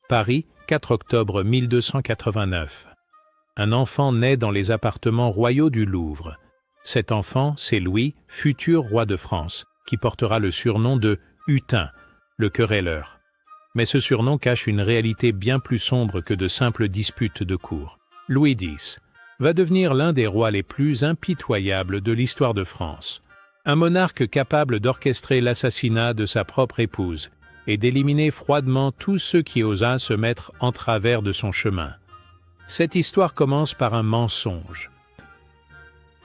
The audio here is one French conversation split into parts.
Paris, 4 octobre 1289. Un enfant naît dans les appartements royaux du Louvre. Cet enfant, c'est Louis, futur roi de France, qui portera le surnom de Hutin, le querelleur. Mais ce surnom cache une réalité bien plus sombre que de simples disputes de cour. Louis X va devenir l'un des rois les plus impitoyables de l'histoire de France. Un monarque capable d'orchestrer l'assassinat de sa propre épouse et d'éliminer froidement tous ceux qui osaient se mettre en travers de son chemin. Cette histoire commence par un mensonge.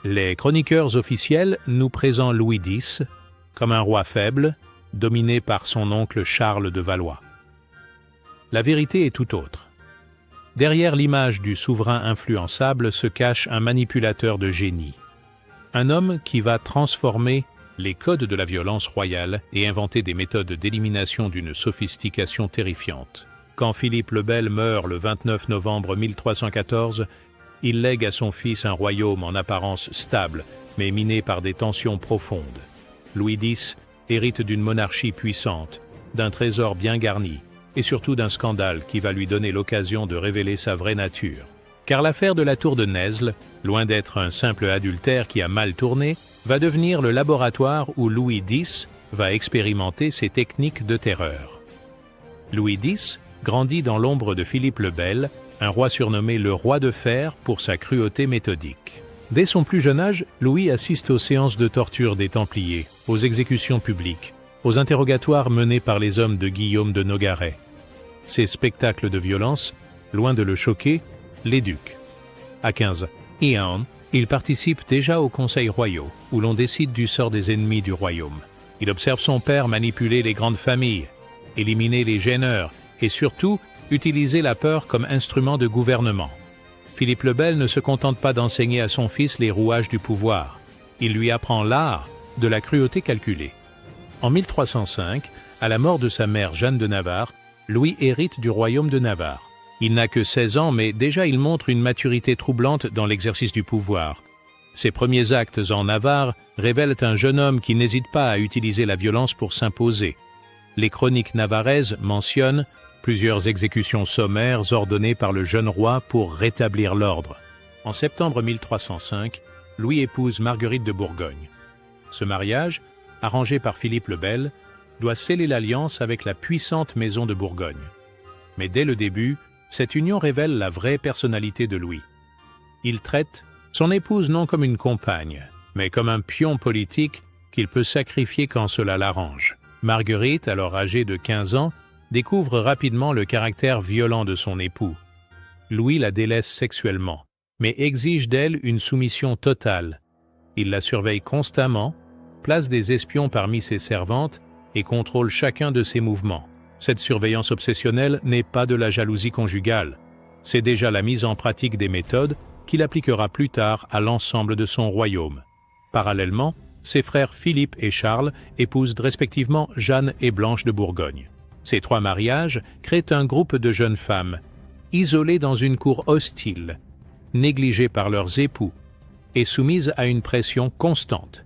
Les chroniqueurs officiels nous présentent Louis X comme un roi faible, dominé par son oncle Charles de Valois. La vérité est tout autre. Derrière l'image du souverain influençable se cache un manipulateur de génie. Un homme qui va transformer les codes de la violence royale et inventer des méthodes d'élimination d'une sophistication terrifiante. Quand Philippe le Bel meurt le 29 novembre 1314, il lègue à son fils un royaume en apparence stable, mais miné par des tensions profondes. Louis X hérite d'une monarchie puissante, d'un trésor bien garni, et surtout d'un scandale qui va lui donner l'occasion de révéler sa vraie nature. Car l'affaire de la tour de Nesle, loin d'être un simple adultère qui a mal tourné, va devenir le laboratoire où Louis X va expérimenter ses techniques de terreur. Louis X grandit dans l'ombre de Philippe le Bel, un roi surnommé le roi de fer pour sa cruauté méthodique. Dès son plus jeune âge, Louis assiste aux séances de torture des Templiers, aux exécutions publiques, aux interrogatoires menés par les hommes de Guillaume de Nogaret. Ces spectacles de violence, loin de le choquer, l'éduquent. À 15 ans, il participe déjà aux conseils royaux, où l'on décide du sort des ennemis du royaume. Il observe son père manipuler les grandes familles, éliminer les gêneurs et surtout utiliser la peur comme instrument de gouvernement. Philippe le Bel ne se contente pas d'enseigner à son fils les rouages du pouvoir. Il lui apprend l'art de la cruauté calculée. En 1305, à la mort de sa mère Jeanne de Navarre, Louis hérite du royaume de Navarre. Il n'a que 16 ans, mais déjà il montre une maturité troublante dans l'exercice du pouvoir. Ses premiers actes en Navarre révèlent un jeune homme qui n'hésite pas à utiliser la violence pour s'imposer. Les chroniques navarraises mentionnent plusieurs exécutions sommaires ordonnées par le jeune roi pour rétablir l'ordre. En septembre 1305, Louis épouse Marguerite de Bourgogne. Ce mariage, arrangé par Philippe le Bel, doit sceller l'alliance avec la puissante maison de Bourgogne. Mais dès le début, cette union révèle la vraie personnalité de Louis. Il traite son épouse non comme une compagne, mais comme un pion politique qu'il peut sacrifier quand cela l'arrange. Marguerite, alors âgée de 15 ans, découvre rapidement le caractère violent de son époux. Louis la délaisse sexuellement, mais exige d'elle une soumission totale. Il la surveille constamment, place des espions parmi ses servantes et contrôle chacun de ses mouvements. Cette surveillance obsessionnelle n'est pas de la jalousie conjugale. C'est déjà la mise en pratique des méthodes qu'il appliquera plus tard à l'ensemble de son royaume. Parallèlement, ses frères Philippe et Charles épousent respectivement Jeanne et Blanche de Bourgogne. Ces 3 mariages créent un groupe de jeunes femmes, isolées dans une cour hostile, négligées par leurs époux et soumises à une pression constante.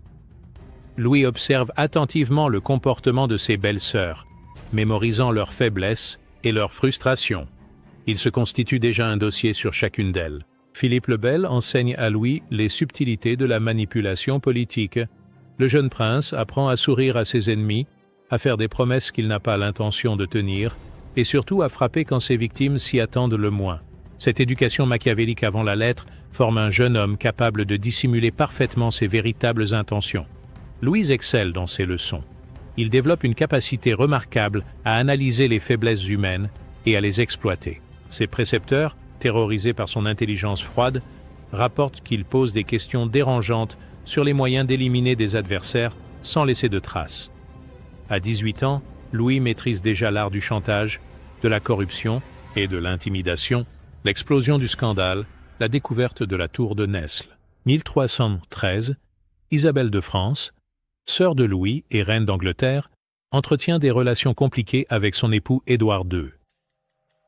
Louis observe attentivement le comportement de ses belles-sœurs, mémorisant leurs faiblesses et leurs frustrations. Il se constitue déjà un dossier sur chacune d'elles. Philippe le Bel enseigne à Louis les subtilités de la manipulation politique. Le jeune prince apprend à sourire à ses ennemis, à faire des promesses qu'il n'a pas l'intention de tenir, et surtout à frapper quand ses victimes s'y attendent le moins. Cette éducation machiavélique avant la lettre forme un jeune homme capable de dissimuler parfaitement ses véritables intentions. Louis excelle dans ses leçons. Il développe une capacité remarquable à analyser les faiblesses humaines et à les exploiter. Ses précepteurs, terrorisés par son intelligence froide, rapportent qu'il pose des questions dérangeantes sur les moyens d'éliminer des adversaires sans laisser de traces. À 18 ans, Louis maîtrise déjà l'art du chantage, de la corruption et de l'intimidation, l'explosion du scandale, la découverte de la tour de Nesle. 1313, Isabelle de France, sœur de Louis et reine d'Angleterre, entretient des relations compliquées avec son époux Édouard II.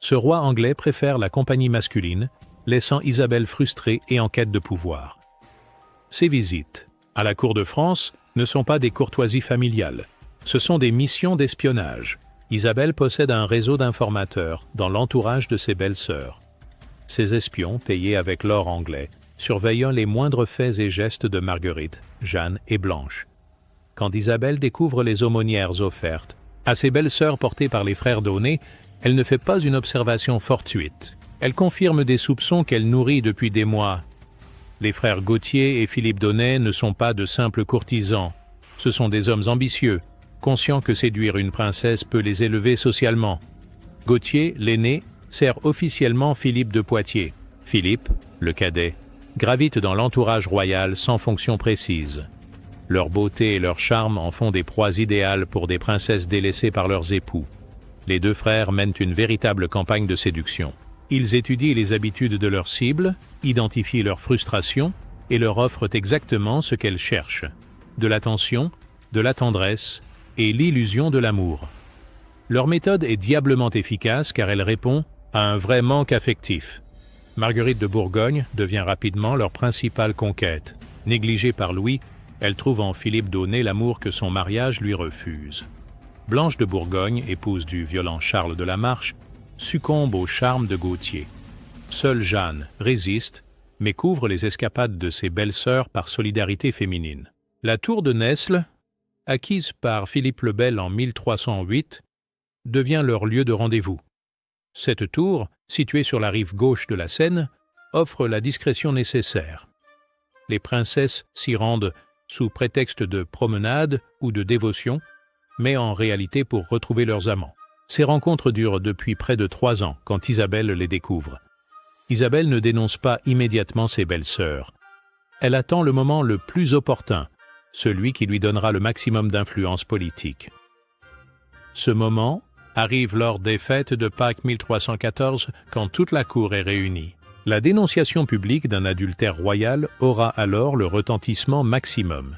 Ce roi anglais préfère la compagnie masculine, laissant Isabelle frustrée et en quête de pouvoir. Ses visites à la cour de France ne sont pas des courtoisies familiales, ce sont des missions d'espionnage. Isabelle possède un réseau d'informateurs dans l'entourage de ses belles-sœurs. Ces espions, payés avec l'or anglais, surveillant les moindres faits et gestes de Marguerite, Jeanne et Blanche. Quand Isabelle découvre les aumônières offertes à ses belles-sœurs portées par les frères Daunet, elle ne fait pas une observation fortuite. Elle confirme des soupçons qu'elle nourrit depuis des mois. Les frères Gauthier et Philippe Daunet ne sont pas de simples courtisans. Ce sont des hommes ambitieux, conscients que séduire une princesse peut les élever socialement. Gauthier, l'aîné, sert officiellement Philippe de Poitiers. Philippe, le cadet, gravite dans l'entourage royal sans fonction précise. Leur beauté et leur charme en font des proies idéales pour des princesses délaissées par leurs époux. Les deux frères mènent une véritable campagne de séduction. Ils étudient les habitudes de leurs cibles, identifient leurs frustrations et leur offrent exactement ce qu'elles cherchent: de l'attention, de la tendresse et l'illusion de l'amour. Leur méthode est diablement efficace car elle répond à un vrai manque affectif. Marguerite de Bourgogne devient rapidement leur principale conquête. Négligée par Louis, elle trouve en Philippe Daunet l'amour que son mariage lui refuse. Blanche de Bourgogne, épouse du violent Charles de la Marche, succombe au charme de Gauthier. Seule Jeanne résiste, mais couvre les escapades de ses belles-sœurs par solidarité féminine. La tour de Nesle, acquise par Philippe le Bel en 1308, devient leur lieu de rendez-vous. Cette tour, située sur la rive gauche de la Seine, offre la discrétion nécessaire. Les princesses s'y rendent sous prétexte de promenade ou de dévotion, mais en réalité pour retrouver leurs amants. Ces rencontres durent depuis près de 3 ans quand Isabelle les découvre. Isabelle ne dénonce pas immédiatement ses belles-sœurs. Elle attend le moment le plus opportun, celui qui lui donnera le maximum d'influence politique. Ce moment arrive lors des fêtes de Pâques 1314, quand toute la cour est réunie. La dénonciation publique d'un adultère royal aura alors le retentissement maximum.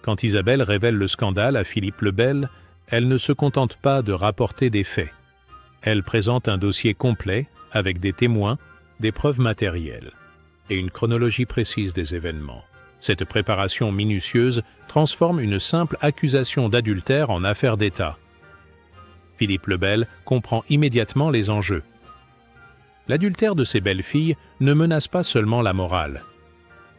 Quand Isabelle révèle le scandale à Philippe le Bel, elle ne se contente pas de rapporter des faits. Elle présente un dossier complet avec des témoins, des preuves matérielles et une chronologie précise des événements. Cette préparation minutieuse transforme une simple accusation d'adultère en affaire d'État. Philippe le Bel comprend immédiatement les enjeux. L'adultère de ses belles-filles ne menace pas seulement la morale.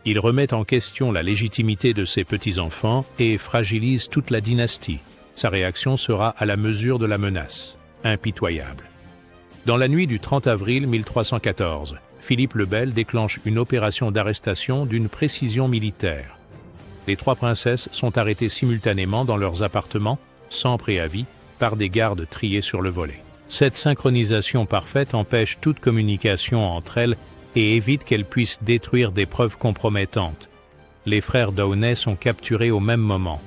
Il remet en question la légitimité de ses petits-enfants et fragilise toute la dynastie. Sa réaction sera à la mesure de la menace, impitoyable. Dans la nuit du 30 avril 1314, Philippe le Bel déclenche une opération d'arrestation d'une précision militaire. Les 3 princesses sont arrêtées simultanément dans leurs appartements, sans préavis, par des gardes triés sur le volet. Cette synchronisation parfaite empêche toute communication entre elles et évite qu'elles puissent détruire des preuves compromettantes. Les frères Daunet sont capturés au même moment.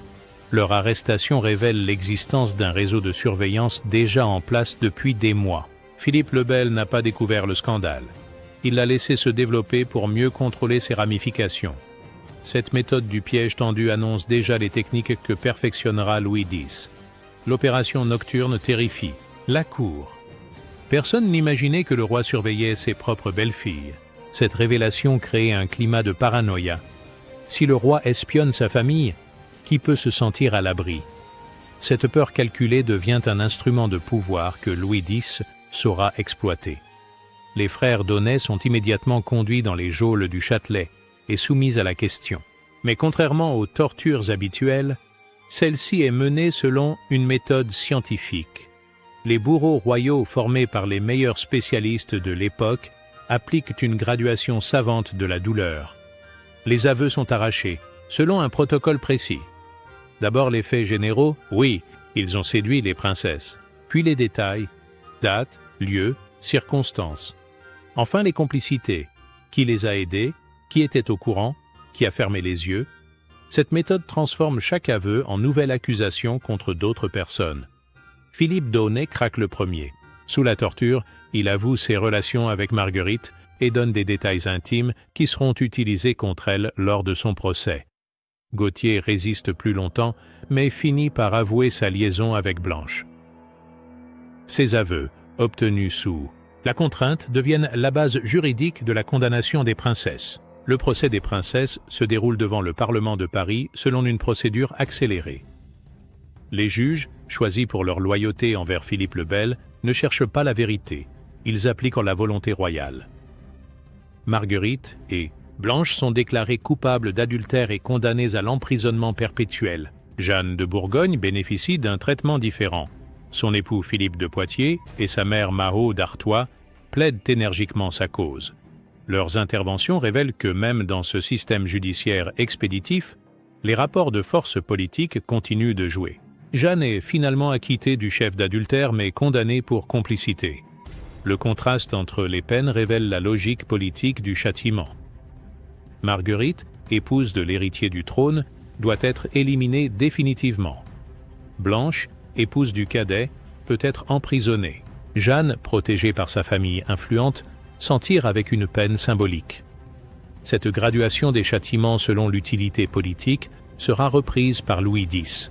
Leur arrestation révèle l'existence d'un réseau de surveillance déjà en place depuis des mois. Philippe le Bel n'a pas découvert le scandale. Il l'a laissé se développer pour mieux contrôler ses ramifications. Cette méthode du piège tendu annonce déjà les techniques que perfectionnera Louis X. L'opération nocturne terrifie la cour. Personne n'imaginait que le roi surveillait ses propres belles-filles. Cette révélation crée un climat de paranoïa. Si le roi espionne sa famille, qui peut se sentir à l'abri? Cette peur calculée devient un instrument de pouvoir que Louis X saura exploiter. Les frères Daunet sont immédiatement conduits dans les geôles du Châtelet et soumis à la question. Mais contrairement aux tortures habituelles, celle-ci est menée selon une méthode scientifique. Les bourreaux royaux formés par les meilleurs spécialistes de l'époque appliquent une graduation savante de la douleur. Les aveux sont arrachés, selon un protocole précis. D'abord les faits généraux, oui, ils ont séduit les princesses. Puis les détails, date, lieu, circonstances. Enfin les complicités, qui les a aidés, qui était au courant, qui a fermé les yeux. Cette méthode transforme chaque aveu en nouvelle accusation contre d'autres personnes. Philippe Daunet craque le premier. Sous la torture, il avoue ses relations avec Marguerite et donne des détails intimes qui seront utilisés contre elle lors de son procès. Gauthier résiste plus longtemps, mais finit par avouer sa liaison avec Blanche. Ces aveux, obtenus sous la contrainte, deviennent la base juridique de la condamnation des princesses. Le procès des princesses se déroule devant le Parlement de Paris selon une procédure accélérée. Les juges, choisis pour leur loyauté envers Philippe le Bel, ne cherchent pas la vérité, ils appliquent la volonté royale. Marguerite et Blanche sont déclarées coupables d'adultère et condamnées à l'emprisonnement perpétuel. Jeanne de Bourgogne bénéficie d'un traitement différent. Son époux Philippe de Poitiers et sa mère Mahaut d'Artois plaident énergiquement sa cause. Leurs interventions révèlent que même dans ce système judiciaire expéditif, les rapports de force politique continuent de jouer. Jeanne est finalement acquittée du chef d'adultère mais condamnée pour complicité. Le contraste entre les peines révèle la logique politique du châtiment. Marguerite, épouse de l'héritier du trône, doit être éliminée définitivement. Blanche, épouse du cadet, peut être emprisonnée. Jeanne, protégée par sa famille influente, s'en tire avec une peine symbolique. Cette graduation des châtiments selon l'utilité politique sera reprise par Louis X.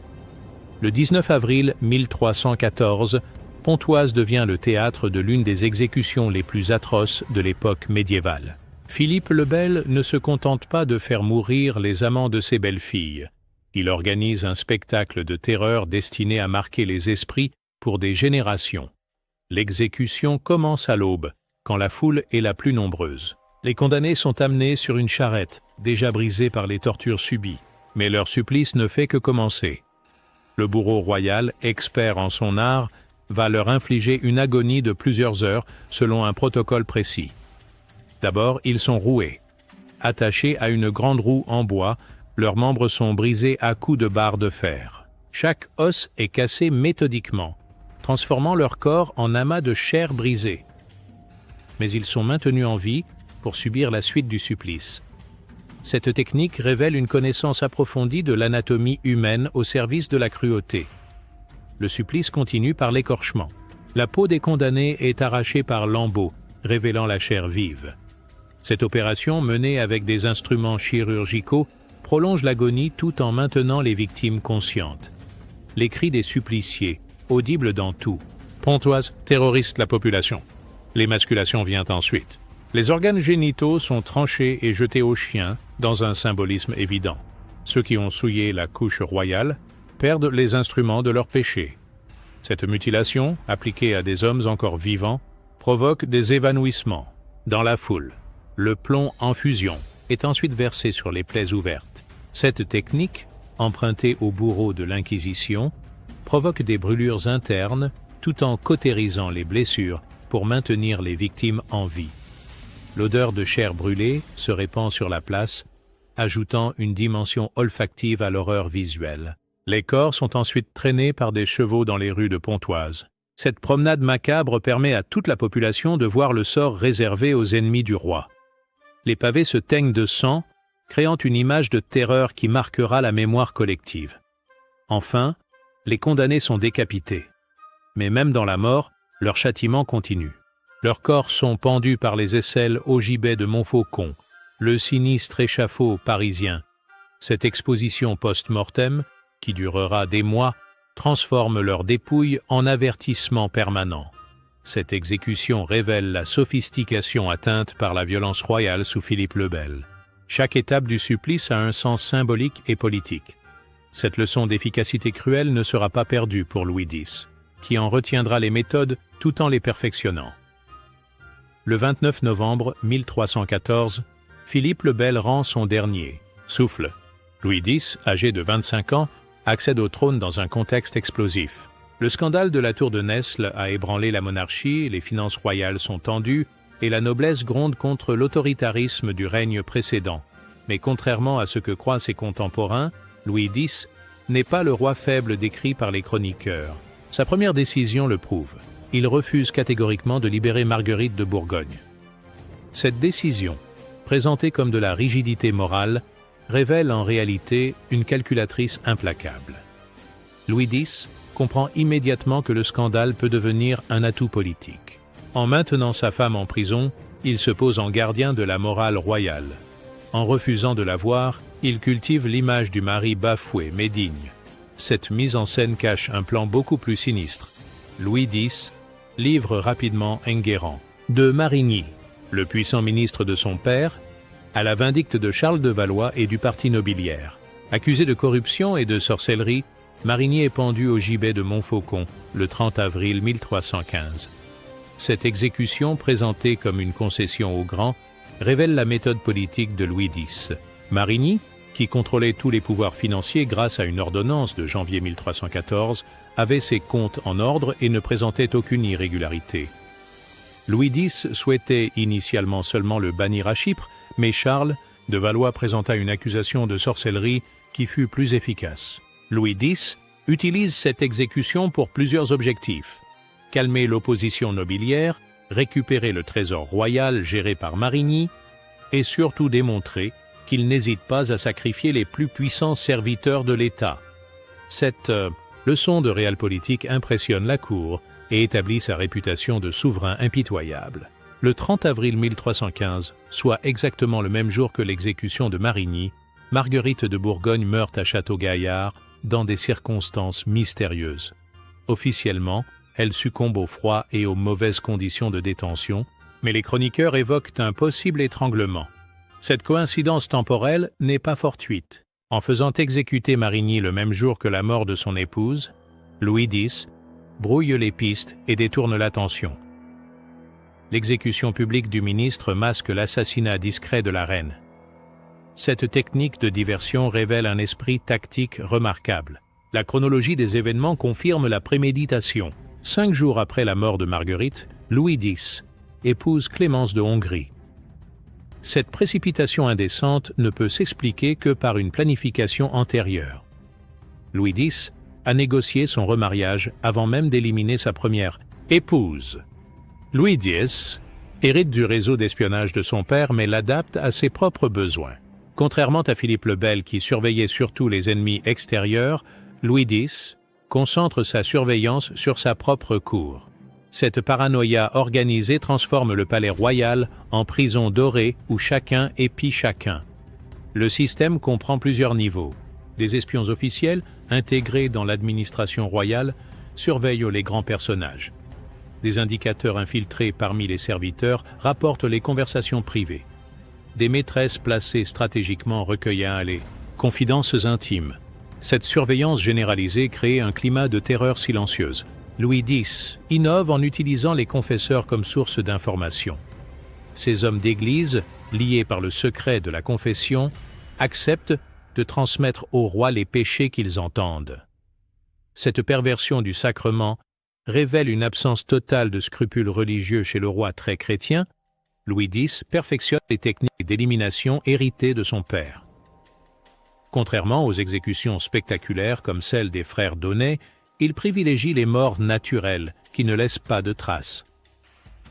Le 19 avril 1314, Pontoise devient le théâtre de l'une des exécutions les plus atroces de l'époque médiévale. Philippe le Bel ne se contente pas de faire mourir les amants de ses belles-filles. Il organise un spectacle de terreur destiné à marquer les esprits pour des générations. L'exécution commence à l'aube, quand la foule est la plus nombreuse. Les condamnés sont amenés sur une charrette, déjà brisée par les tortures subies, mais leur supplice ne fait que commencer. Le bourreau royal, expert en son art, va leur infliger une agonie de plusieurs heures selon un protocole précis. D'abord, ils sont roués. Attachés à une grande roue en bois, leurs membres sont brisés à coups de barres de fer. Chaque os est cassé méthodiquement, transformant leur corps en amas de chair brisée. Mais ils sont maintenus en vie pour subir la suite du supplice. Cette technique révèle une connaissance approfondie de l'anatomie humaine au service de la cruauté. Le supplice continue par l'écorchement. La peau des condamnés est arrachée par lambeaux, révélant la chair vive. Cette opération, menée avec des instruments chirurgicaux, prolonge l'agonie tout en maintenant les victimes conscientes. Les cris des suppliciés, audibles dans tout. Pontoise terrorise la population. L'émasculation vient ensuite. Les organes génitaux sont tranchés et jetés aux chiens, dans un symbolisme évident. Ceux qui ont souillé la couche royale perdent les instruments de leur péché. Cette mutilation, appliquée à des hommes encore vivants, provoque des évanouissements. Dans la foule, le plomb en fusion est ensuite versé sur les plaies ouvertes. Cette technique, empruntée aux bourreaux de l'Inquisition, provoque des brûlures internes tout en cautérisant les blessures pour maintenir les victimes en vie. L'odeur de chair brûlée se répand sur la place, ajoutant une dimension olfactive à l'horreur visuelle. Les corps sont ensuite traînés par des chevaux dans les rues de Pontoise. Cette promenade macabre permet à toute la population de voir le sort réservé aux ennemis du roi. Les pavés se teignent de sang, créant une image de terreur qui marquera la mémoire collective. Enfin, les condamnés sont décapités. Mais même dans la mort, leur châtiment continue. Leurs corps sont pendus par les aisselles au gibet de Montfaucon, le sinistre échafaud parisien. Cette exposition post-mortem, qui durera des mois, transforme leurs dépouilles en avertissement permanent. Cette exécution révèle la sophistication atteinte par la violence royale sous Philippe le Bel. Chaque étape du supplice a un sens symbolique et politique. Cette leçon d'efficacité cruelle ne sera pas perdue pour Louis X, qui en retiendra les méthodes tout en les perfectionnant. Le 29 novembre 1314, Philippe le Bel rend son dernier souffle. Louis X, âgé de 25 ans, accède au trône dans un contexte explosif. Le scandale de la tour de Nesle a ébranlé la monarchie, les finances royales sont tendues et la noblesse gronde contre l'autoritarisme du règne précédent. Mais contrairement à ce que croient ses contemporains, Louis X n'est pas le roi faible décrit par les chroniqueurs. Sa première décision le prouve. Il refuse catégoriquement de libérer Marguerite de Bourgogne. Cette décision, présentée comme de la rigidité morale, révèle en réalité une calculatrice implacable. Louis X comprend immédiatement que le scandale peut devenir un atout politique. En maintenant sa femme en prison, il se pose en gardien de la morale royale. En refusant de la voir, il cultive l'image du mari bafoué mais digne. Cette mise en scène cache un plan beaucoup plus sinistre. Louis X livre rapidement Enguerrand de Marigny, le puissant ministre de son père, à la vindicte de Charles de Valois et du parti nobiliaire. Accusé de corruption et de sorcellerie, Marigny est pendu au gibet de Montfaucon le 30 avril 1315. Cette exécution, présentée comme une concession aux grands, révèle la méthode politique de Louis X. Marigny, qui contrôlait tous les pouvoirs financiers grâce à une ordonnance de janvier 1314, avait ses comptes en ordre et ne présentait aucune irrégularité. Louis X souhaitait initialement seulement le bannir à Chypre, mais Charles de Valois présenta une accusation de sorcellerie qui fut plus efficace. Louis X utilise cette exécution pour plusieurs objectifs: calmer l'opposition nobiliaire, récupérer le trésor royal géré par Marigny, et surtout démontrer qu'il n'hésite pas à sacrifier les plus puissants serviteurs de l'État. Cette leçon de realpolitik impressionne la cour et établit sa réputation de souverain impitoyable. Le 30 avril 1315, soit exactement le même jour que l'exécution de Marigny, Marguerite de Bourgogne meurt à Château-Gaillard dans des circonstances mystérieuses. Officiellement, elle succombe au froid et aux mauvaises conditions de détention, mais les chroniqueurs évoquent un possible étranglement. Cette coïncidence temporelle n'est pas fortuite. En faisant exécuter Marigny le même jour que la mort de son épouse, Louis X brouille les pistes et détourne l'attention. L'exécution publique du ministre masque l'assassinat discret de la reine. Cette technique de diversion révèle un esprit tactique remarquable. La chronologie des événements confirme la préméditation. 5 jours après la mort de Marguerite, Louis X épouse Clémence de Hongrie. Cette précipitation indécente ne peut s'expliquer que par une planification antérieure. Louis X a négocié son remariage avant même d'éliminer sa première épouse. Louis X hérite du réseau d'espionnage de son père mais l'adapte à ses propres besoins. Contrairement à Philippe le Bel qui surveillait surtout les ennemis extérieurs, Louis X concentre sa surveillance sur sa propre cour. Cette paranoïa organisée transforme le palais royal en prison dorée où chacun épie chacun. Le système comprend plusieurs niveaux. Des espions officiels, intégrés dans l'administration royale, surveillent les grands personnages. Des indicateurs infiltrés parmi les serviteurs rapportent les conversations privées. Des maîtresses placées stratégiquement recueillent les confidences intimes. Cette surveillance généralisée crée un climat de terreur silencieuse. Louis X innove en utilisant les confesseurs comme source d'information. Ces hommes d'église, liés par le secret de la confession, acceptent de transmettre au roi les péchés qu'ils entendent. Cette perversion du sacrement révèle une absence totale de scrupules religieux chez le roi très chrétien. Louis X perfectionne les techniques d'élimination héritées de son père. Contrairement aux exécutions spectaculaires comme celle des frères Daunet, il privilégie les morts naturelles qui ne laissent pas de traces.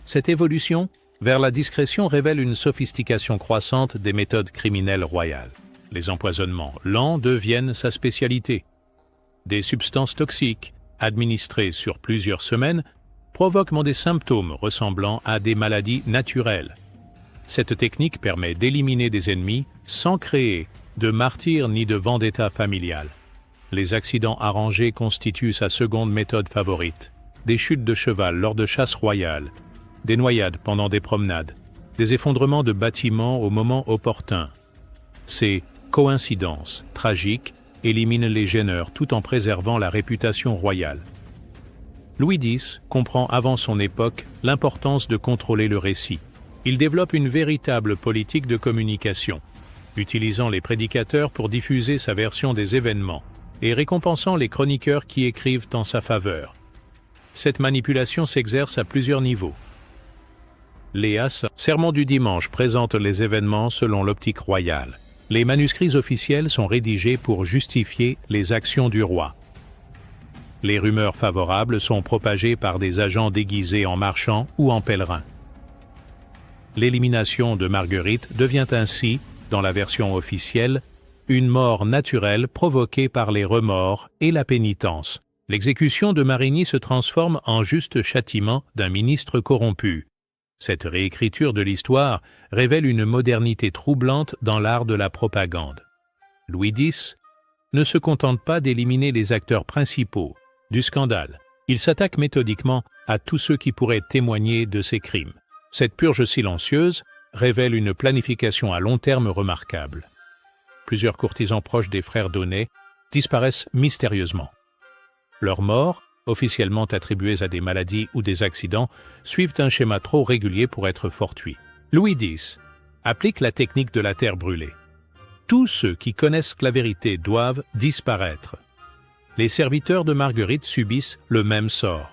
Cette évolution vers la discrétion révèle une sophistication croissante des méthodes criminelles royales. Les empoisonnements lents deviennent sa spécialité. Des substances toxiques, administrées sur plusieurs semaines, provoquent des symptômes ressemblant à des maladies naturelles. Cette technique permet d'éliminer des ennemis sans créer de martyrs ni de vendetta familiale. Les accidents arrangés constituent sa seconde méthode favorite. Des chutes de cheval lors de chasses royales, des noyades pendant des promenades, des effondrements de bâtiments au moment opportun. Ces coïncidences tragiques éliminent les gêneurs tout en préservant la réputation royale. Louis X comprend avant son époque l'importance de contrôler le récit. Il développe une véritable politique de communication, utilisant les prédicateurs pour diffuser sa version des événements et récompensant les chroniqueurs qui écrivent en sa faveur. Cette manipulation s'exerce à plusieurs niveaux. Léas, Sermon du dimanche, présente les événements selon l'optique royale. Les manuscrits officiels sont rédigés pour justifier les actions du roi. Les rumeurs favorables sont propagées par des agents déguisés en marchands ou en pèlerins. L'élimination de Marguerite devient ainsi, dans la version officielle, une mort naturelle provoquée par les remords et la pénitence. L'exécution de Marigny se transforme en juste châtiment d'un ministre corrompu. Cette réécriture de l'histoire révèle une modernité troublante dans l'art de la propagande. Louis X ne se contente pas d'éliminer les acteurs principaux du scandale. Il s'attaque méthodiquement à tous ceux qui pourraient témoigner de ces crimes. Cette purge silencieuse révèle une planification à long terme remarquable. Plusieurs courtisans proches des frères Daunet disparaissent mystérieusement. Leurs morts, officiellement attribuées à des maladies ou des accidents, suivent un schéma trop régulier pour être fortuit. Louis X applique la technique de la terre brûlée. Tous ceux qui connaissent la vérité doivent disparaître. Les serviteurs de Marguerite subissent le même sort.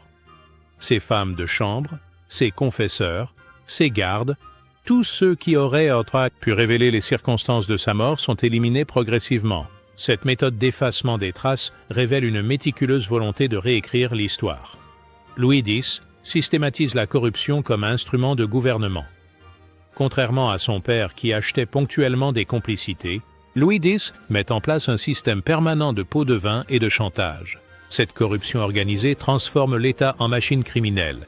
Ses femmes de chambre, ses confesseurs, ses gardes, tous ceux qui auraient pu révéler les circonstances de sa mort sont éliminés progressivement. Cette méthode d'effacement des traces révèle une méticuleuse volonté de réécrire l'histoire. Louis X systématise la corruption comme instrument de gouvernement. Contrairement à son père qui achetait ponctuellement des complicités, Louis X met en place un système permanent de pots de vin et de chantage. Cette corruption organisée transforme l'État en machine criminelle.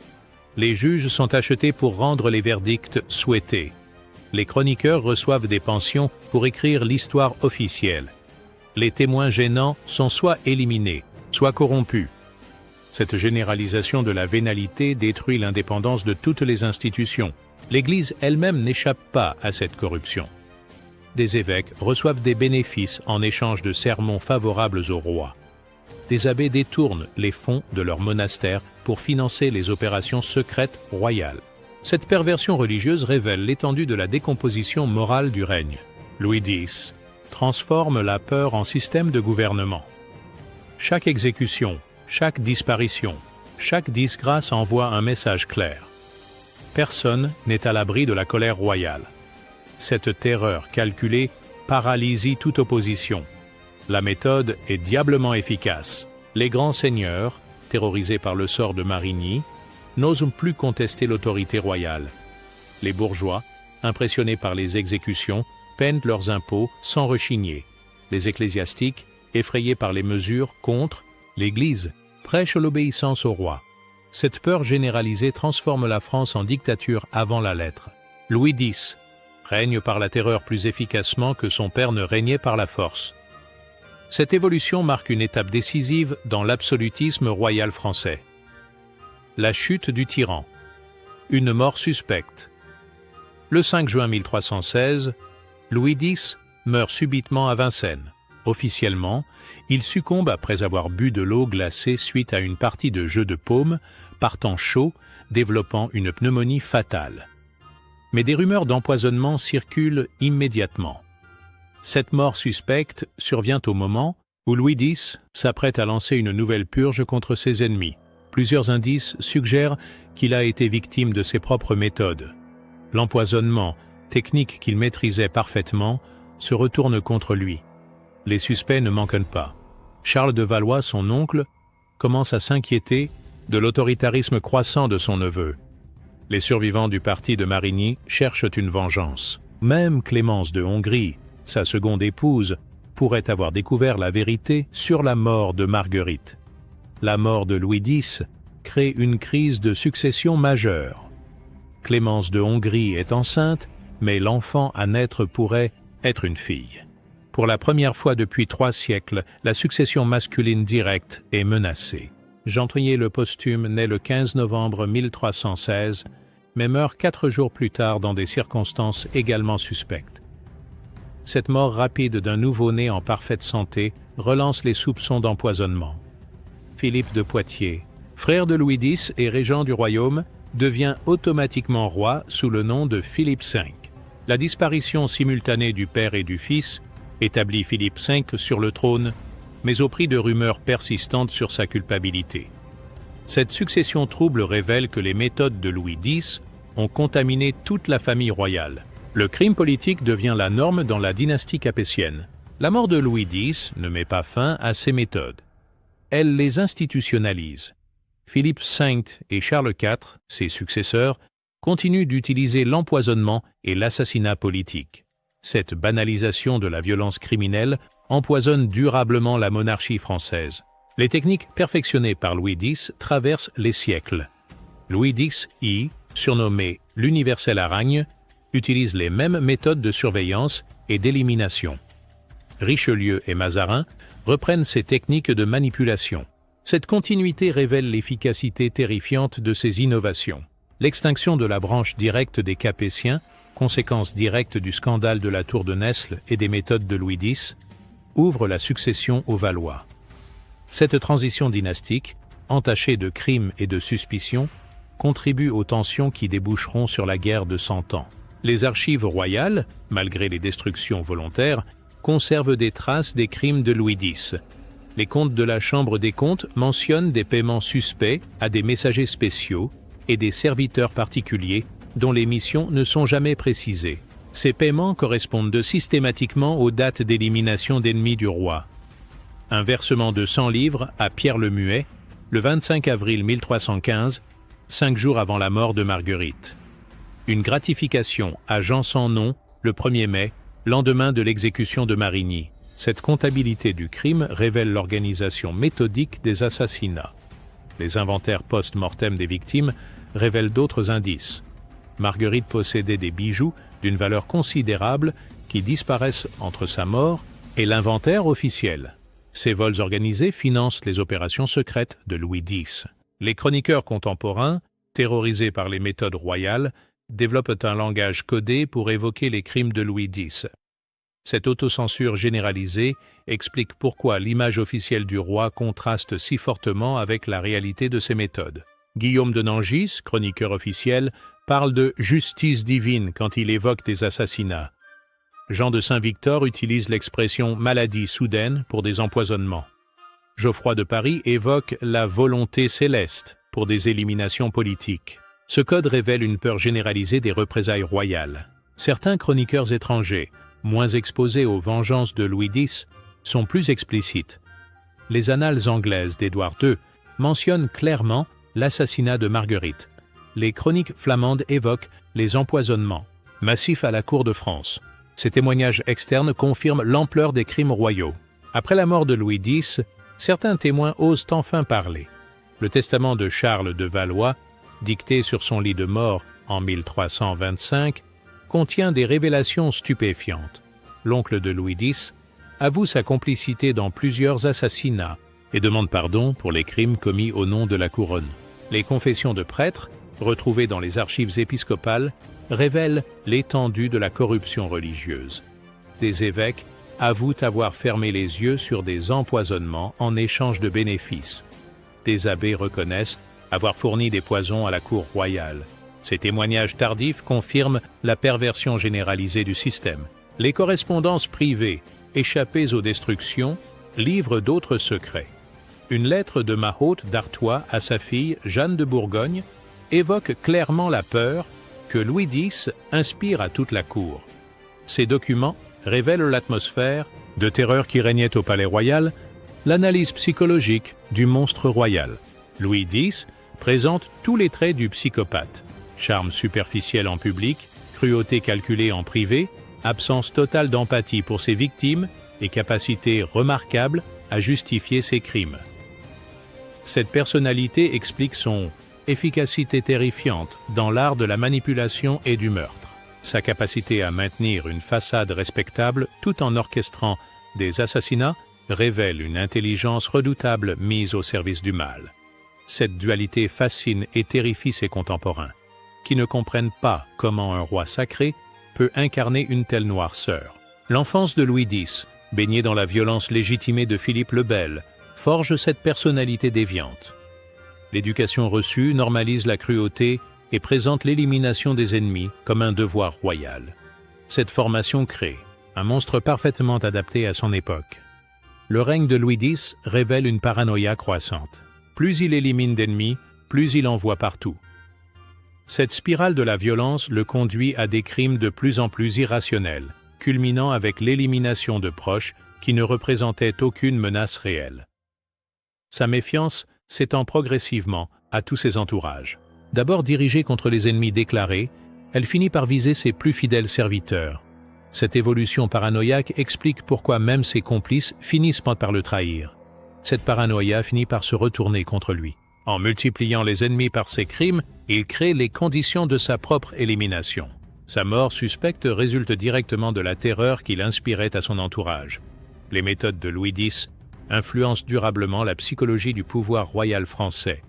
Les juges sont achetés pour rendre les verdicts souhaités. Les chroniqueurs reçoivent des pensions pour écrire l'histoire officielle. Les témoins gênants sont soit éliminés, soit corrompus. Cette généralisation de la vénalité détruit l'indépendance de toutes les institutions. L'Église elle-même n'échappe pas à cette corruption. Des évêques reçoivent des bénéfices en échange de sermons favorables au roi. Des abbés détournent les fonds de leur monastère pour financer les opérations secrètes royales. Cette perversion religieuse révèle l'étendue de la décomposition morale du règne. Louis X transforme la peur en système de gouvernement. Chaque exécution, chaque disparition, chaque disgrâce envoie un message clair. Personne n'est à l'abri de la colère royale. Cette terreur calculée paralyse toute opposition. La méthode est diablement efficace. Les grands seigneurs, terrorisés par le sort de Marigny, n'osent plus contester l'autorité royale. Les bourgeois, impressionnés par les exécutions, peinent leurs impôts sans rechigner. Les ecclésiastiques, effrayés par les mesures contre l'Église, prêchent l'obéissance au roi. Cette peur généralisée transforme la France en dictature avant la lettre. Louis X règne par la terreur plus efficacement que son père ne régnait par la force. Cette évolution marque une étape décisive dans l'absolutisme royal français. La chute du tyran. Une mort suspecte. Le 5 juin 1316, Louis X meurt subitement à Vincennes. Officiellement, il succombe après avoir bu de l'eau glacée suite à une partie de jeu de paume, partant chaud, développant une pneumonie fatale. Mais des rumeurs d'empoisonnement circulent immédiatement. Cette mort suspecte survient au moment où Louis X s'apprête à lancer une nouvelle purge contre ses ennemis. Plusieurs indices suggèrent qu'il a été victime de ses propres méthodes. L'empoisonnement, technique qu'il maîtrisait parfaitement, se retourne contre lui. Les suspects ne manquent pas. Charles de Valois, son oncle, commence à s'inquiéter de l'autoritarisme croissant de son neveu. Les survivants du parti de Marigny cherchent une vengeance. Même Clémence de Hongrie, sa seconde épouse, pourrait avoir découvert la vérité sur la mort de Marguerite. La mort de Louis X crée une crise de succession majeure. Clémence de Hongrie est enceinte, mais l'enfant à naître pourrait être une fille. Pour la première fois depuis 3 siècles, la succession masculine directe est menacée. Jean Trier le Posthume naît le 15 novembre 1316, mais meurt 4 jours plus tard dans des circonstances également suspectes. Cette mort rapide d'un nouveau-né en parfaite santé relance les soupçons d'empoisonnement. Philippe de Poitiers, frère de Louis X et régent du royaume, devient automatiquement roi sous le nom de Philippe V. La disparition simultanée du père et du fils établit Philippe V sur le trône, mais au prix de rumeurs persistantes sur sa culpabilité. Cette succession trouble révèle que les méthodes de Louis X ont contaminé toute la famille royale. Le crime politique devient la norme dans la dynastie capétienne. La mort de Louis X ne met pas fin à ces méthodes. Elle les institutionnalise. Philippe V et Charles IV, ses successeurs, continuent d'utiliser l'empoisonnement et l'assassinat politique. Cette banalisation de la violence criminelle empoisonne durablement la monarchie française. Les techniques perfectionnées par Louis X traversent les siècles. Louis X-I, surnommé l'universel Aragne, utilise les mêmes méthodes de surveillance et d'élimination. Richelieu et Mazarin reprennent ces techniques de manipulation. Cette continuité révèle l'efficacité terrifiante de ces innovations. L'extinction de la branche directe des Capétiens, conséquence directe du scandale de la tour de Nesle et des méthodes de Louis X, ouvre la succession aux Valois. Cette transition dynastique, entachée de crimes et de suspicions, contribue aux tensions qui déboucheront sur la guerre de 100 ans. Les archives royales, malgré les destructions volontaires, conservent des traces des crimes de Louis X. Les comptes de la Chambre des comptes mentionnent des paiements suspects à des messagers spéciaux et des serviteurs particuliers dont les missions ne sont jamais précisées. Ces paiements correspondent systématiquement aux dates d'élimination d'ennemis du roi. Un versement de 100 livres à Pierre le Muet, le 25 avril 1315, 5 jours avant la mort de Marguerite. Une gratification à Jean sans nom, le 1er mai, lendemain de l'exécution de Marigny. Cette comptabilité du crime révèle l'organisation méthodique des assassinats. Les inventaires post-mortem des victimes révèlent d'autres indices. Marguerite possédait des bijoux d'une valeur considérable qui disparaissent entre sa mort et l'inventaire officiel. Ces vols organisés financent les opérations secrètes de Louis X. Les chroniqueurs contemporains, terrorisés par les méthodes royales, développent un langage codé pour évoquer les crimes de Louis X. Cette autocensure généralisée explique pourquoi l'image officielle du roi contraste si fortement avec la réalité de ses méthodes. Guillaume de Nangis, chroniqueur officiel, parle de « justice divine » quand il évoque des assassinats. Jean de Saint-Victor utilise l'expression « maladie soudaine » pour des empoisonnements. Geoffroy de Paris évoque la « volonté céleste » pour des éliminations politiques. Ce code révèle une peur généralisée des représailles royales. Certains chroniqueurs étrangers, moins exposés aux vengeances de Louis X, sont plus explicites. Les annales anglaises d'Édouard II mentionnent clairement l'assassinat de Marguerite. Les chroniques flamandes évoquent les empoisonnements massifs à la cour de France. Ces témoignages externes confirment l'ampleur des crimes royaux. Après la mort de Louis X, certains témoins osent enfin parler. Le testament de Charles de Valois, dicté sur son lit de mort en 1325, contient des révélations stupéfiantes. L'oncle de Louis X avoue sa complicité dans plusieurs assassinats et demande pardon pour les crimes commis au nom de la couronne. Les confessions de prêtres, retrouvées dans les archives épiscopales, révèlent l'étendue de la corruption religieuse. Des évêques avouent avoir fermé les yeux sur des empoisonnements en échange de bénéfices. Des abbés reconnaissent avoir fourni des poisons à la cour royale. Ces témoignages tardifs confirment la perversion généralisée du système. Les correspondances privées, échappées aux destructions, livrent d'autres secrets. Une lettre de Mahaut d'Artois à sa fille Jeanne de Bourgogne évoque clairement la peur que Louis X inspire à toute la cour. Ces documents révèlent l'atmosphère de terreur qui régnait au palais royal, l'analyse psychologique du monstre royal. Louis X présente tous les traits du psychopathe. Charme superficiel en public, cruauté calculée en privé, absence totale d'empathie pour ses victimes et capacité remarquable à justifier ses crimes. Cette personnalité explique son efficacité terrifiante dans l'art de la manipulation et du meurtre, sa capacité à maintenir une façade respectable tout en orchestrant des assassinats révèle une intelligence redoutable mise au service du mal. Cette dualité fascine et terrifie ses contemporains, qui ne comprennent pas comment un roi sacré peut incarner une telle noirceur. L'enfance de Louis X, baignée dans la violence légitimée de Philippe le Bel, forge cette personnalité déviante. L'éducation reçue normalise la cruauté et présente l'élimination des ennemis comme un devoir royal. Cette formation crée un monstre parfaitement adapté à son époque. Le règne de Louis X révèle une paranoïa croissante. Plus il élimine d'ennemis, plus il en voit partout. Cette spirale de la violence le conduit à des crimes de plus en plus irrationnels, culminant avec l'élimination de proches qui ne représentaient aucune menace réelle. Sa méfiance s'étend progressivement à tous ses entourages. D'abord dirigée contre les ennemis déclarés, elle finit par viser ses plus fidèles serviteurs. Cette évolution paranoïaque explique pourquoi même ses complices finissent par le trahir. Cette paranoïa finit par se retourner contre lui. En multipliant les ennemis par ses crimes, il crée les conditions de sa propre élimination. Sa mort suspecte résulte directement de la terreur qu'il inspirait à son entourage. Les méthodes de Louis X influencent durablement la psychologie du pouvoir royal français.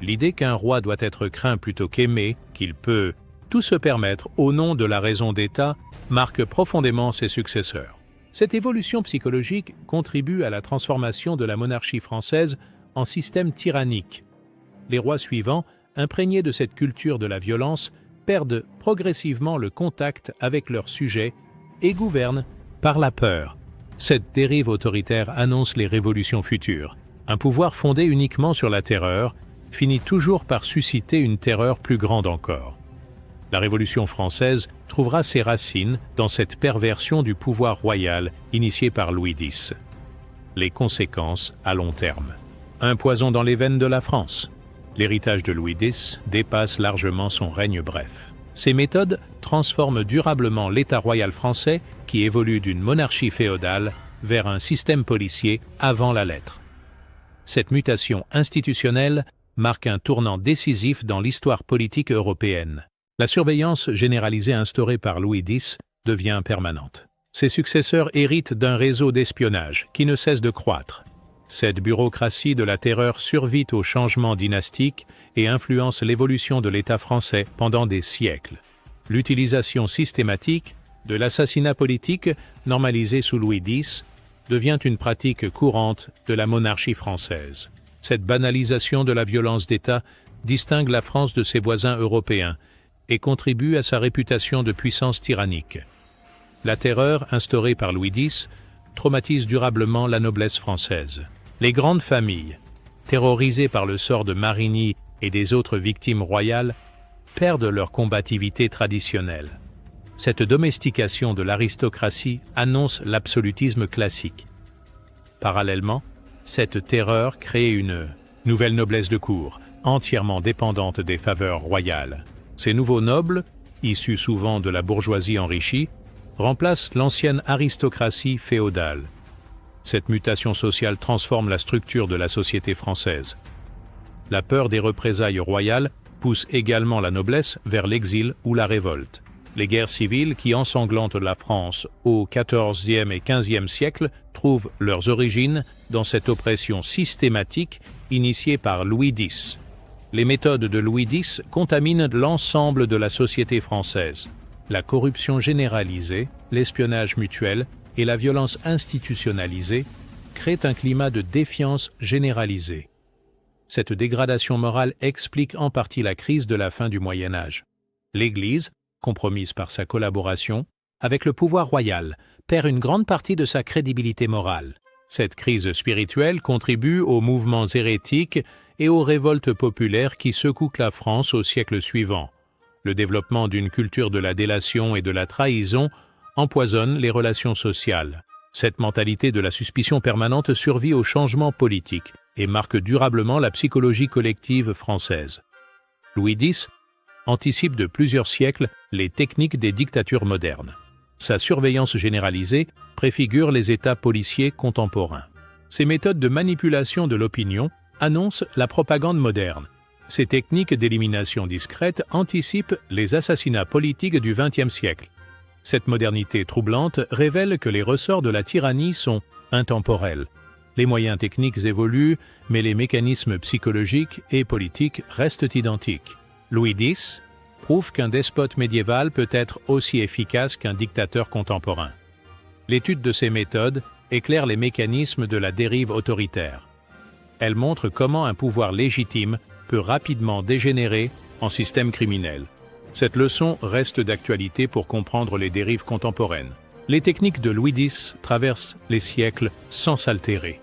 L'idée qu'un roi doit être craint plutôt qu'aimé, qu'il peut tout se permettre au nom de la raison d'État, marque profondément ses successeurs. Cette évolution psychologique contribue à la transformation de la monarchie française en système tyrannique. Les rois suivants, imprégnés de cette culture de la violence, perdent progressivement le contact avec leurs sujets et gouvernent par la peur. Cette dérive autoritaire annonce les révolutions futures. Un pouvoir fondé uniquement sur la terreur finit toujours par susciter une terreur plus grande encore. La Révolution française trouvera ses racines dans cette perversion du pouvoir royal initiée par Louis X. Les conséquences à long terme. Un poison dans les veines de la France. L'héritage de Louis X dépasse largement son règne bref. Ces méthodes transforment durablement l'État royal français qui évolue d'une monarchie féodale vers un système policier avant la lettre. Cette mutation institutionnelle marque un tournant décisif dans l'histoire politique européenne. La surveillance généralisée instaurée par Louis X devient permanente. Ses successeurs héritent d'un réseau d'espionnage qui ne cesse de croître. Cette bureaucratie de la terreur survit aux changements dynastiques et influence l'évolution de l'État français pendant des siècles. L'utilisation systématique de l'assassinat politique, normalisé sous Louis X, devient une pratique courante de la monarchie française. Cette banalisation de la violence d'État distingue la France de ses voisins européens et contribue à sa réputation de puissance tyrannique. La terreur instaurée par Louis X traumatise durablement la noblesse française. Les grandes familles, terrorisées par le sort de Marigny et des autres victimes royales, perdent leur combativité traditionnelle. Cette domestication de l'aristocratie annonce l'absolutisme classique. Parallèlement, cette terreur crée une nouvelle noblesse de cour, entièrement dépendante des faveurs royales. Ces nouveaux nobles, issus souvent de la bourgeoisie enrichie, remplacent l'ancienne aristocratie féodale. Cette mutation sociale transforme la structure de la société française. La peur des représailles royales pousse également la noblesse vers l'exil ou la révolte. Les guerres civiles qui ensanglantent la France au XIVe et XVe siècle trouvent leurs origines dans cette oppression systématique initiée par Louis X. Les méthodes de Louis X contaminent l'ensemble de la société française. La corruption généralisée, l'espionnage mutuel et la violence institutionnalisée créent un climat de défiance généralisée. Cette dégradation morale explique en partie la crise de la fin du Moyen Âge. L'Église, compromise par sa collaboration avec le pouvoir royal, perd une grande partie de sa crédibilité morale. Cette crise spirituelle contribue aux mouvements hérétiques et aux révoltes populaires qui secouent la France au siècle suivant. Le développement d'une culture de la délation et de la trahison empoisonne les relations sociales. Cette mentalité de la suspicion permanente survit aux changements politiques et marque durablement la psychologie collective française. Louis X anticipe de plusieurs siècles les techniques des dictatures modernes. Sa surveillance généralisée préfigure les États policiers contemporains. Ces méthodes de manipulation de l'opinion annoncent la propagande moderne. Ces techniques d'élimination discrète anticipent les assassinats politiques du XXe siècle. Cette modernité troublante révèle que les ressorts de la tyrannie sont intemporels. Les moyens techniques évoluent, mais les mécanismes psychologiques et politiques restent identiques. Louis X prouve qu'un despote médiéval peut être aussi efficace qu'un dictateur contemporain. L'étude de ces méthodes éclaire les mécanismes de la dérive autoritaire. Elle montre comment un pouvoir légitime peut rapidement dégénérer en système criminel. Cette leçon reste d'actualité pour comprendre les dérives contemporaines. Les techniques de Louis X traversent les siècles sans s'altérer.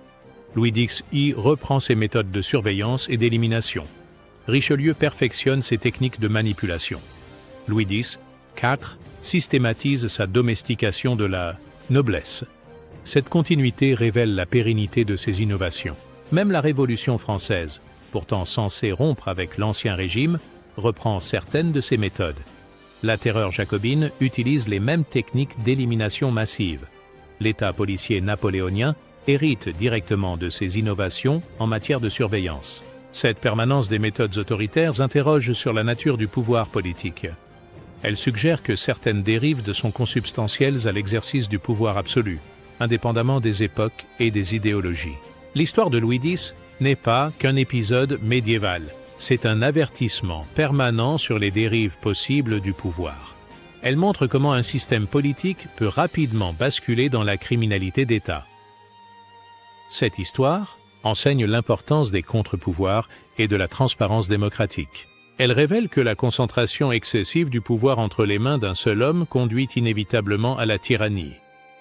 Louis X y reprend ses méthodes de surveillance et d'élimination. Richelieu perfectionne ses techniques de manipulation. Louis X, IV, systématise sa domestication de la noblesse. Cette continuité révèle la pérennité de ses innovations. Même la Révolution française, pourtant censée rompre avec l'Ancien Régime, reprend certaines de ses méthodes. La terreur jacobine utilise les mêmes techniques d'élimination massive. L'État policier napoléonien hérite directement de ses innovations en matière de surveillance. Cette permanence des méthodes autoritaires interroge sur la nature du pouvoir politique. Elle suggère que certaines dérives sont consubstantielles à l'exercice du pouvoir absolu, indépendamment des époques et des idéologies. L'histoire de Louis X n'est pas qu'un épisode médiéval. C'est un avertissement permanent sur les dérives possibles du pouvoir. Elle montre comment un système politique peut rapidement basculer dans la criminalité d'État. Cette histoire enseigne l'importance des contre-pouvoirs et de la transparence démocratique. Elle révèle que la concentration excessive du pouvoir entre les mains d'un seul homme conduit inévitablement à la tyrannie.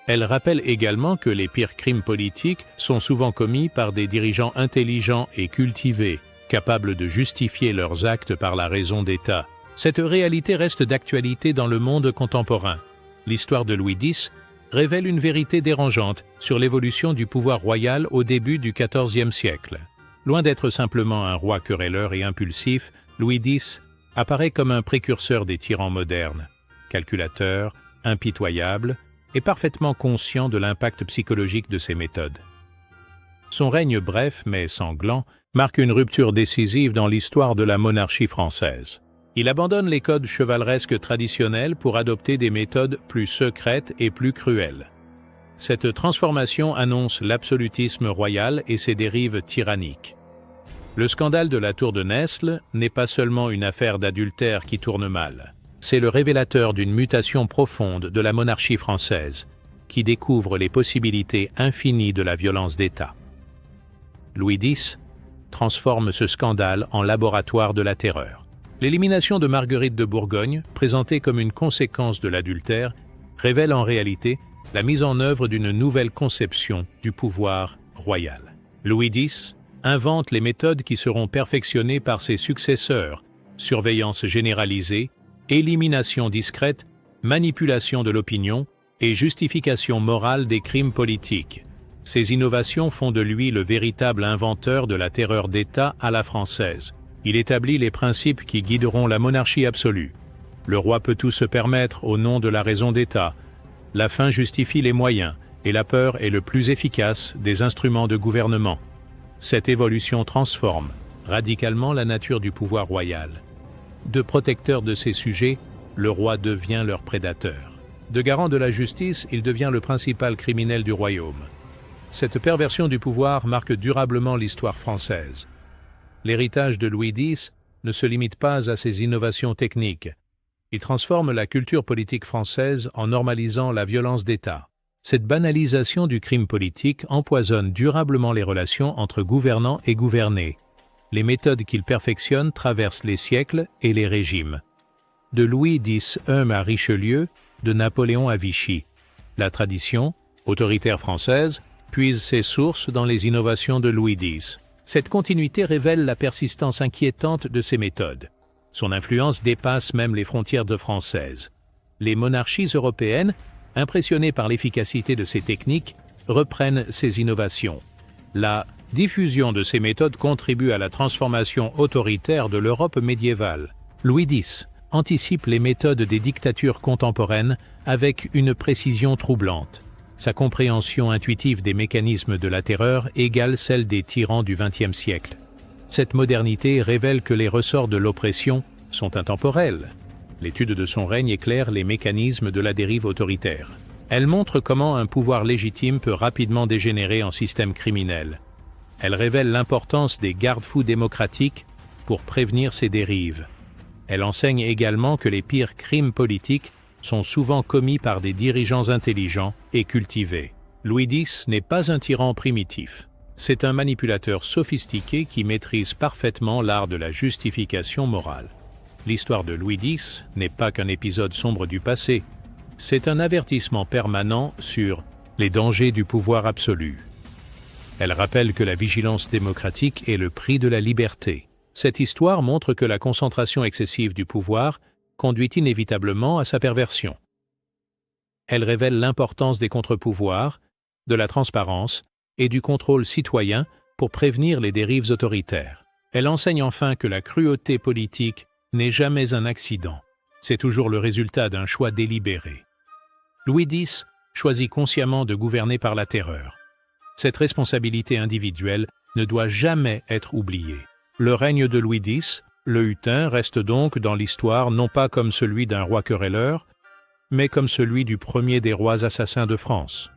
Elle rappelle également que les pires crimes politiques sont souvent commis par des dirigeants intelligents et cultivés, capables de justifier leurs actes par la raison d'État. Cette réalité reste d'actualité dans le monde contemporain. L'histoire de Louis X révèle une vérité dérangeante sur l'évolution du pouvoir royal au début du XIVe siècle. Loin d'être simplement un roi querelleur et impulsif, Louis X apparaît comme un précurseur des tyrans modernes, calculateur, impitoyable et parfaitement conscient de l'impact psychologique de ses méthodes. Son règne bref mais sanglant marque une rupture décisive dans l'histoire de la monarchie française. Il abandonne les codes chevaleresques traditionnels pour adopter des méthodes plus secrètes et plus cruelles. Cette transformation annonce l'absolutisme royal et ses dérives tyranniques. Le scandale de la tour de Nesle n'est pas seulement une affaire d'adultère qui tourne mal. C'est le révélateur d'une mutation profonde de la monarchie française, qui découvre les possibilités infinies de la violence d'État. Louis X transforme ce scandale en laboratoire de la terreur. L'élimination de Marguerite de Bourgogne, présentée comme une conséquence de l'adultère, révèle en réalité la mise en œuvre d'une nouvelle conception du pouvoir royal. Louis X invente les méthodes qui seront perfectionnées par ses successeurs: surveillance généralisée, élimination discrète, manipulation de l'opinion et justification morale des crimes politiques. Ces innovations font de lui le véritable inventeur de la terreur d'État à la française. Il établit les principes qui guideront la monarchie absolue. Le roi peut tout se permettre au nom de la raison d'État. La fin justifie les moyens, et la peur est le plus efficace des instruments de gouvernement. Cette évolution transforme radicalement la nature du pouvoir royal. De protecteur de ses sujets, le roi devient leur prédateur. De garant de la justice, il devient le principal criminel du royaume. Cette perversion du pouvoir marque durablement l'histoire française. L'héritage de Louis X ne se limite pas à ses innovations techniques. Il transforme la culture politique française en normalisant la violence d'État. Cette banalisation du crime politique empoisonne durablement les relations entre gouvernants et gouvernés. Les méthodes qu'il perfectionne traversent les siècles et les régimes. De Louis X à Richelieu, de Napoléon à Vichy. La tradition, autoritaire française, puise ses sources dans les innovations de Louis X. Cette continuité révèle la persistance inquiétante de ses méthodes. Son influence dépasse même les frontières françaises. Les monarchies européennes, impressionnées par l'efficacité de ces techniques, reprennent ces innovations. La diffusion de ces méthodes contribue à la transformation autoritaire de l'Europe médiévale. Louis X anticipe les méthodes des dictatures contemporaines avec une précision troublante. Sa compréhension intuitive des mécanismes de la terreur égale celle des tyrans du XXe siècle. Cette modernité révèle que les ressorts de l'oppression sont intemporels. L'étude de son règne éclaire les mécanismes de la dérive autoritaire. Elle montre comment un pouvoir légitime peut rapidement dégénérer en système criminel. Elle révèle l'importance des garde-fous démocratiques pour prévenir ces dérives. Elle enseigne également que les pires crimes politiques sont souvent commis par des dirigeants intelligents et cultivés. Louis X n'est pas un tyran primitif. C'est un manipulateur sophistiqué qui maîtrise parfaitement l'art de la justification morale. L'histoire de Louis X n'est pas qu'un épisode sombre du passé. C'est un avertissement permanent sur les dangers du pouvoir absolu. Elle rappelle que la vigilance démocratique est le prix de la liberté. Cette histoire montre que la concentration excessive du pouvoir conduit inévitablement à sa perversion. Elle révèle l'importance des contre-pouvoirs, de la transparence et du contrôle citoyen pour prévenir les dérives autoritaires. Elle enseigne enfin que la cruauté politique n'est jamais un accident. C'est toujours le résultat d'un choix délibéré. Louis X choisit consciemment de gouverner par la terreur. Cette responsabilité individuelle ne doit jamais être oubliée. Le règne de Louis X, le Hutin, reste donc dans l'histoire non pas comme celui d'un roi querelleur, mais comme celui du premier des rois assassins de France.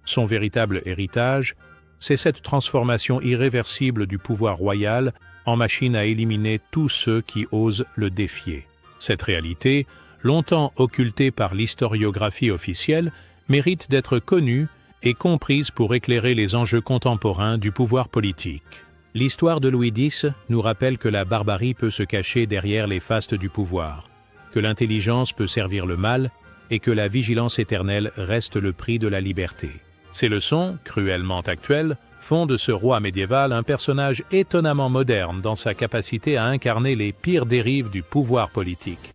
Son véritable héritage, c'est cette transformation irréversible du pouvoir royal en machine à éliminer tous ceux qui osent le défier. Cette réalité, longtemps occultée par l'historiographie officielle, mérite d'être connue et comprise pour éclairer les enjeux contemporains du pouvoir politique. L'histoire de Louis X nous rappelle que la barbarie peut se cacher derrière les fastes du pouvoir, que l'intelligence peut servir le mal et que la vigilance éternelle reste le prix de la liberté. Ces leçons, cruellement actuelles, font de ce roi médiéval un personnage étonnamment moderne dans sa capacité à incarner les pires dérives du pouvoir politique.